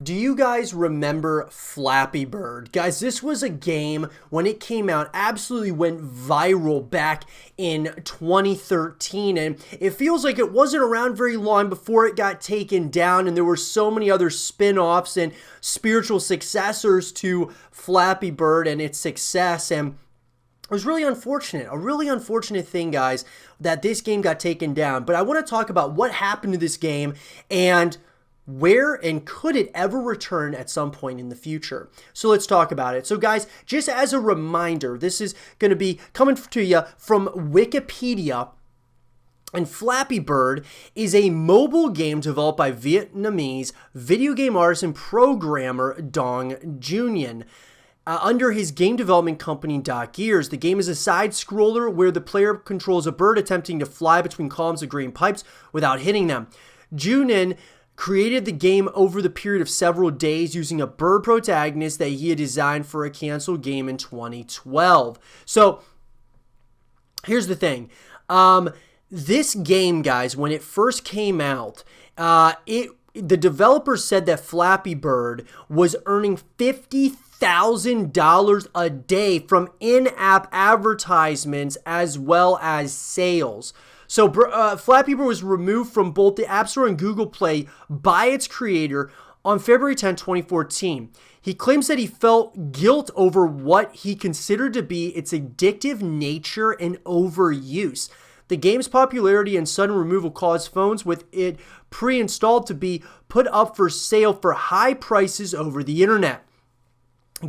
Do you guys remember Flappy Bird? Guys, this was a game when it came out, absolutely went viral back in 2013, and it feels like it wasn't around very long before it got taken down, and there were so many other spin-offs and spiritual successors to Flappy Bird and its success, and it was really unfortunate, a really unfortunate thing, guys, that this game got taken down. But I want to talk about what happened to this game and where and could it ever return at some point in the future? So let's talk about it. So guys, just as a reminder, this is going to be coming to you from Wikipedia. And Flappy Bird is a mobile game developed by Vietnamese video game artist and programmer Dong Junyan. Under his game development company Gears, the game is a side-scroller where the player controls a bird attempting to fly between columns of green pipes without hitting them. Junyan created the game over the period of several days using a bird protagonist that he had designed for a canceled game in 2012. So, here's the thing. This game, guys, when it first came out, the developer said that Flappy Bird was earning $50,000 a day from in-app advertisements as well as sales. So Flappy Bird was removed from both the App Store and Google Play by its creator on February 10, 2014. He claims that he felt guilt over what he considered to be its addictive nature and overuse. The game's popularity and sudden removal caused phones with it pre-installed to be put up for sale for high prices over the internet.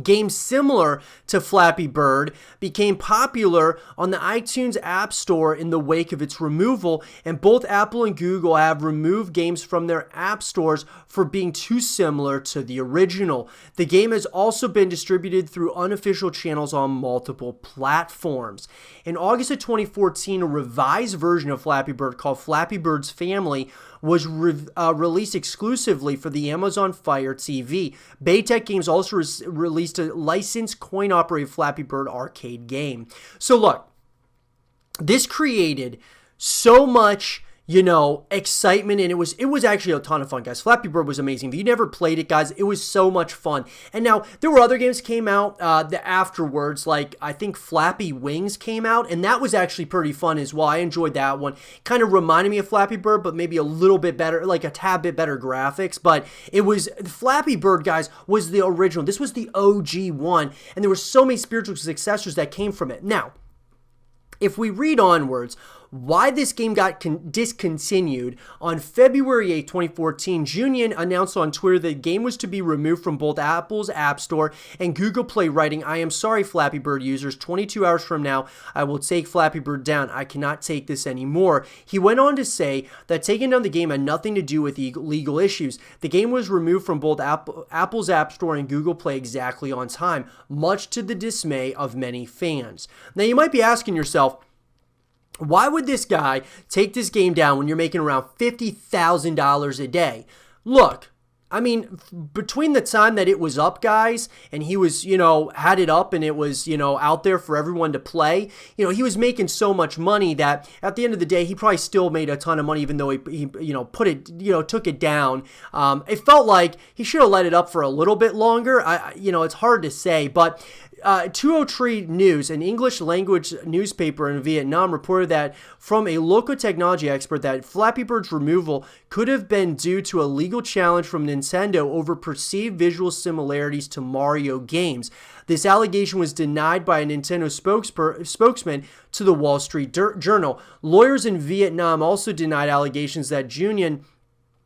Games similar to Flappy Bird became popular on the iTunes App Store in the wake of its removal, and both Apple and Google have removed games from their app stores for being too similar to the original. The game has also been distributed through unofficial channels on multiple platforms. In August of 2014, a revised version of Flappy Bird called Flappy Bird's Family was released exclusively for the Amazon Fire TV. Baytech Games also released a licensed coin-operated Flappy Bird arcade game. So look, this created so much, excitement, and it was actually a ton of fun, guys. Flappy Bird was amazing. If you never played it, guys, it was so much fun. And now, there were other games that came out afterwards, like, I think Flappy Wings came out, and that was actually pretty fun as well. I enjoyed that one. Kind of reminded me of Flappy Bird, but maybe a little bit better, like a tad bit better graphics, but Flappy Bird, guys, was the original. This was the OG one, and there were so many spiritual successors that came from it. Now, if we read onwards, why this game got discontinued, on February 8, 2014, Junyan announced on Twitter that the game was to be removed from both Apple's App Store and Google Play, writing, "I am sorry, Flappy Bird users. 22 hours from now, I will take Flappy Bird down. I cannot take this anymore." He went on to say that taking down the game had nothing to do with legal issues. The game was removed from both Apple's App Store and Google Play exactly on time, much to the dismay of many fans. Now, you might be asking yourself, why would this guy take this game down when you're making around $50,000 a day? Look, I mean, between the time that it was up, guys, and he was, had it up and it was, out there for everyone to play, he was making so much money that at the end of the day, he probably still made a ton of money, even though he took it down. It felt like he should have let it up for a little bit longer. It's hard to say, but 203 News, an English language newspaper in Vietnam, reported that from a local technology expert that Flappy Bird's removal could have been due to a legal challenge from Nintendo over perceived visual similarities to Mario games. This allegation was denied by a Nintendo spokesman to the Wall Street Journal. Lawyers in Vietnam also denied allegations that Junyan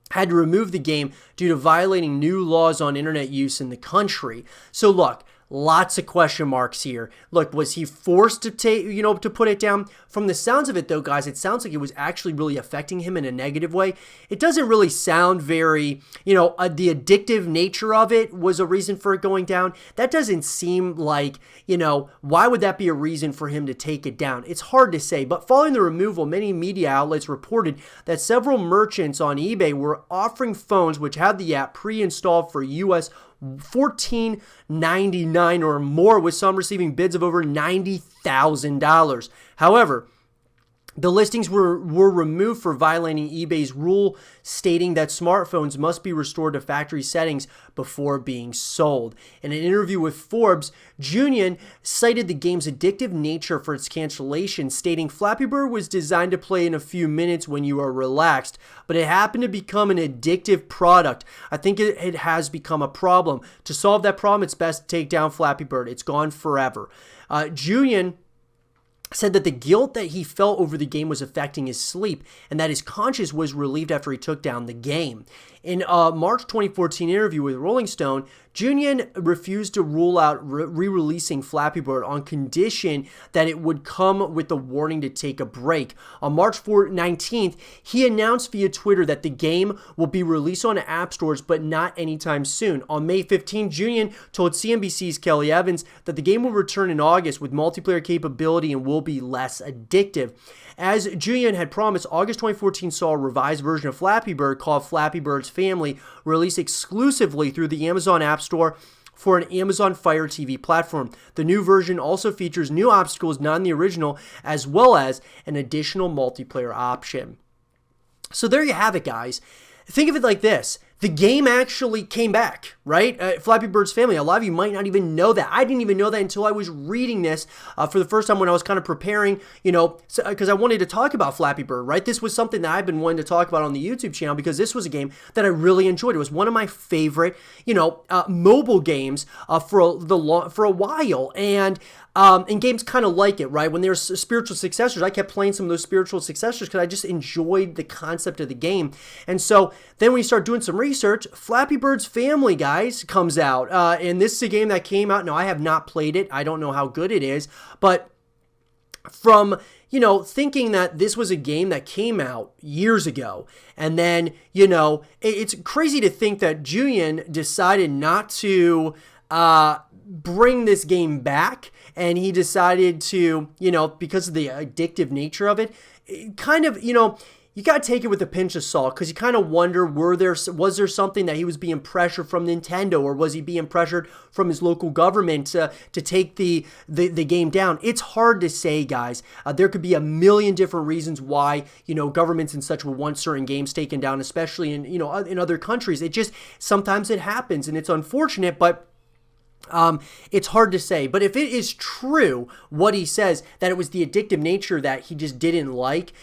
had to remove the game due to violating new laws on internet use in the country. So look, lots of question marks here. Look, was he forced to to put it down? From the sounds of it, though, guys, it sounds like it was actually really affecting him in a negative way. It doesn't really sound very, the addictive nature of it was a reason for it going down. That doesn't seem like, why would that be a reason for him to take it down? It's hard to say, but following the removal, many media outlets reported that several merchants on eBay were offering phones which had the app pre-installed for US $14.99 or more, with some receiving bids of over $90,000. However, The listings were removed for violating eBay's rule stating that smartphones must be restored to factory settings before being sold. In an interview with Forbes, Junyan cited the game's addictive nature for its cancellation, stating Flappy Bird was designed to play in a few minutes when you are relaxed, but it happened to become an addictive product. I think it has become a problem. To solve that problem, it's best to take down Flappy Bird. It's gone forever. Junyan said that the guilt that he felt over the game was affecting his sleep and that his conscience was relieved after he took down the game. In a March 2014 interview with Rolling Stone, Junyan refused to rule out re-releasing Flappy Bird on condition that it would come with a warning to take a break. On March 19th, he announced via Twitter that the game will be released on app stores but not anytime soon. On May 15th, Junyan told CNBC's Kelly Evans that the game will return in August with multiplayer capability and will be less addictive. As Junyan had promised, August 2014 saw a revised version of Flappy Bird called Flappy Bird's Family released exclusively through the Amazon App Store for an Amazon Fire TV platform. The new version also features new obstacles not in the original, as well as an additional multiplayer option. So there you have it, guys. Think of it like this. The game actually came back, right? Flappy Bird's Family. A lot of you might not even know that. I didn't even know that until I was reading this for the first time when I was kind of preparing, because I wanted to talk about Flappy Bird, right? This was something that I've been wanting to talk about on the YouTube channel because this was a game that I really enjoyed. It was one of my favorite, mobile games for a while. And games kind of like it, right? When there's spiritual successors, I kept playing some of those spiritual successors because I just enjoyed the concept of the game. And so then when you start doing some research, Flappy Bird's Family, guys, comes out. And this is a game that came out. Now, I have not played it. I don't know how good it is. But from thinking that this was a game that came out years ago. And then, it's crazy to think that Junyan decided not to bring this game back. And he decided to, because of the addictive nature of it, kind of, you got to take it with a pinch of salt because you kind of wonder, was there something that he was being pressured from Nintendo, or was he being pressured from his local government to take the game down? It's hard to say, guys. There could be a million different reasons why, governments and such would want certain games taken down, especially in, in other countries. Sometimes it happens and it's unfortunate, but it's hard to say. But if it is true what he says, that it was the addictive nature that he just didn't like,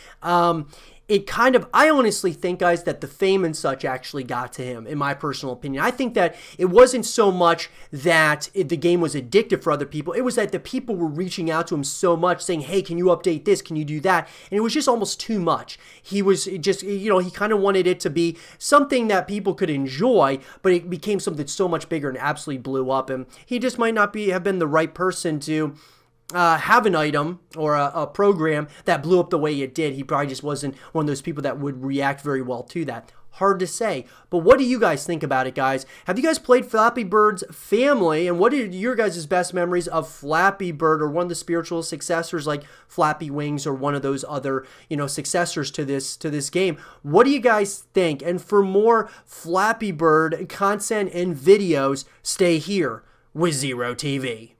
I honestly think, guys, that the fame and such actually got to him, in my personal opinion. I think that it wasn't so much that the game was addictive for other people. It was that the people were reaching out to him so much, saying, hey, can you update this? Can you do that? And it was just almost too much. He was just, he kind of wanted it to be something that people could enjoy, but it became something so much bigger and absolutely blew up. And he just might not have been the right person to have an item or a program that blew up the way it did. He probably just wasn't one of those people that would react very well to that. Hard to say. But what do you guys think about it, guys? Have you guys played Flappy Bird's Family? And what are your guys' best memories of Flappy Bird, or one of the spiritual successors like Flappy Wings, or one of those other, successors to this game? What do you guys think? And for more Flappy Bird content and videos, stay here with Zero TV.